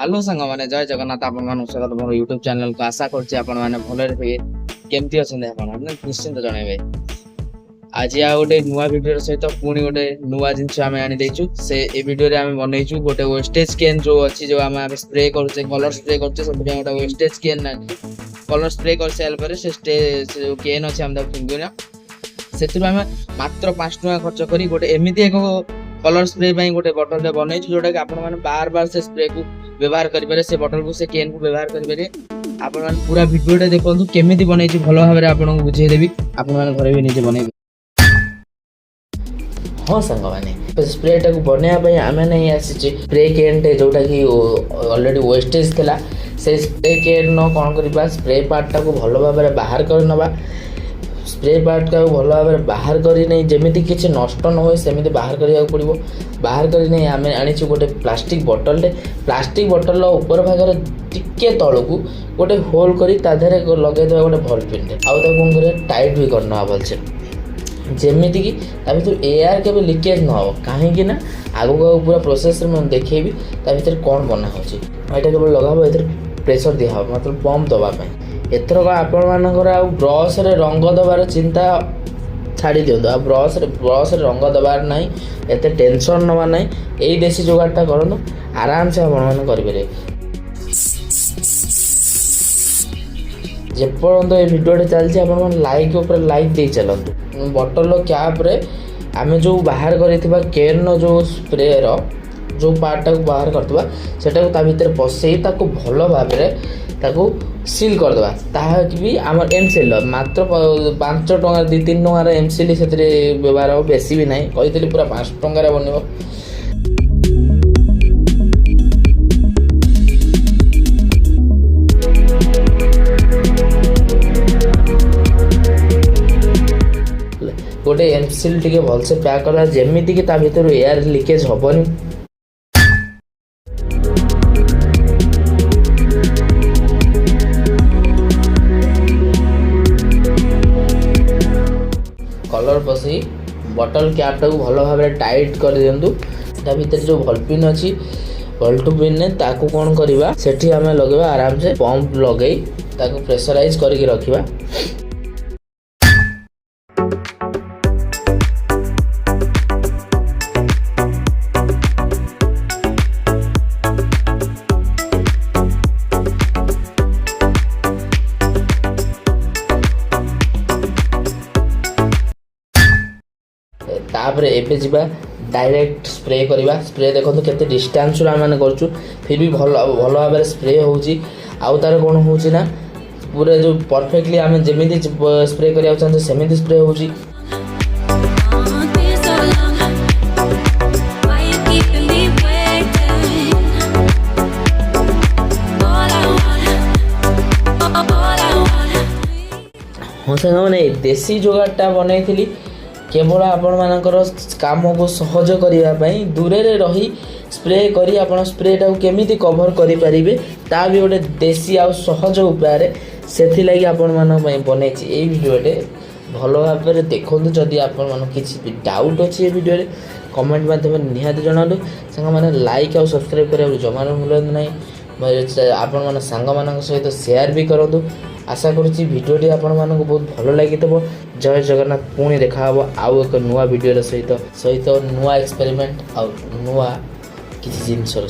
Hello सांग मैंने जय जगन्नाथ आपण स्वागत मोर यूट्यूब चैनल को आशा करछि आपण माने भले थे केमती अछन आपण माने निश्चिंत जणेबे आज आ गोटे नुआ वीडियो सहित पुणी गोटे नुआ जिनस आम आनी देचु से ए वीडियो रे आम बनैछु गोटे वेस्टेज कैन जो अछि जो आम स्प्रे करछे कलर स्प्रे करछे सब गोटे वेस्टेज कैन ना कलर स्प्रे कर साल पर से जो कैन अछि हम फिंगुना सेतु आम मात्र 5 टका खर्च करी गोटे एमिति एक कलर स्प्रे ପାଇଁ ଗୋଟେ ବଟଲ ରେ ବନେଇଛୁ ଯୋଉଟା କି ଆପଣ ମାନେ बार बार से स्प्रे को व्यवहार करि पारे से बटल को से कैन को व्यवहार करि पारे आपण माने पूरा वीडियो टे देखंतु केमिति बनेइछि भलो भाबरे आपन को बुझेइ देबी आपण माने घरे भी निजे बनेबे। हाँ सांग मैंने स्प्रे टाक बनैया ପାଇଁ ଆମେ नहीं आसी स्प्रे कैन टे जोटा कि ऑलरेडी वेस्टेज थिला से स्प्रे कैन न कोन करबा स्प्रे पार्ट टाक भलो भाबरे बाहर कर नबा स्प्रे पार्ट का भल भाव बाहर करी नहीं जमी किसी नष्ट न हुए सेमती बाहर करिया पड़ो बाहर करी नहीं आम आनी गोटे प्लास्टिक बटल ऊपर भागर टिके तलू गोटे होल करी ताधे लगे गोटे भल पिन आउ कौन कर टाइट भी करना भलसे जमीती कि भर एयर के लिकेज न हो कहीं आगक पूरा प्रोसेस देखी भर कौन बना हो यहाँ केवल लगा ये प्रेसर दिया मतलब पंप दवापाई एथरक आपण मानकर आ ब्रश रे रंग दबार चिंता छाड़ी दिंतु आ ब्रश रे रंग दबार नहीं एते टेंशन नवा नहीं यही देसी जोगाड़टा करନ୍ତୁ आराम से आपण मान करेंगे जेपर्यंत ये वीडियो चलती आप लाइक ऊपर लाइक दे चलतु बटल कैप रे आम जो बाहर कर कैन जो स्प्रे जो पार्टा को बाहर करवा सेटा भीतर पसई भल भाव सील करदे भी आम एमसील मात्र 5 टଙ୍କା 2-3 ଟଙ୍କାର एमसील से व्यवहार हो बेसी भी नहीं कही पूरा 5 ଟଙ୍କାରେ बनब गोटे एमसील टी भलसे पैक करवा जमीती कि भर एयर लिकेज हेनी कलर पसई बटल कैप टाक भल भाव टाइट कर दिंतु भीतर जो भल पिन अच्छी भल्टू पिन ने ताकू कौन करवा सेठी आम लगे आराम से पंप लगे प्रेसराइज करके रखा तापरे एबे जीवा डायरेक्ट स्प्रे करवा स्प्रे देखो केते डिस्टेंस रो आम करूँ फिर भी भल भाव स्प्रे होउची आउ तार कौन होउची ना पूरा जो परफेक्टली आम जमी स्प्रे करा सेमती स्प्रे होउची हाँ सांग मैंने देसी जोगाड़टा बनई केवल आपण मानकर काम को सहज करने दूरे रही स्प्रे करी आपण स्प्रे टाक केमिति कवर करि परिबे ता भी गोटे देसी आ सहज उपाय से लगी आपण मान बनई ये वीडियोटे भल भाव देखो जदि आपण मान किसी डाउट अच्छी ये वीडियो कमेंट माध्यम निहाती जनातु सांग मैंने लाइक और सब्सक्राइब करा जमार मूल्य ना आपण मान सांग मान सहित शेयर भी करूँ आशा करुँची भिडियोटी आपण मानक बहुत भल लगी जय जगन्नाथ पुणी देखा आउ एक नुआ वीडियो सहित नुआ एक्सपेरिमेंट आउ नुआ किसी जिनसर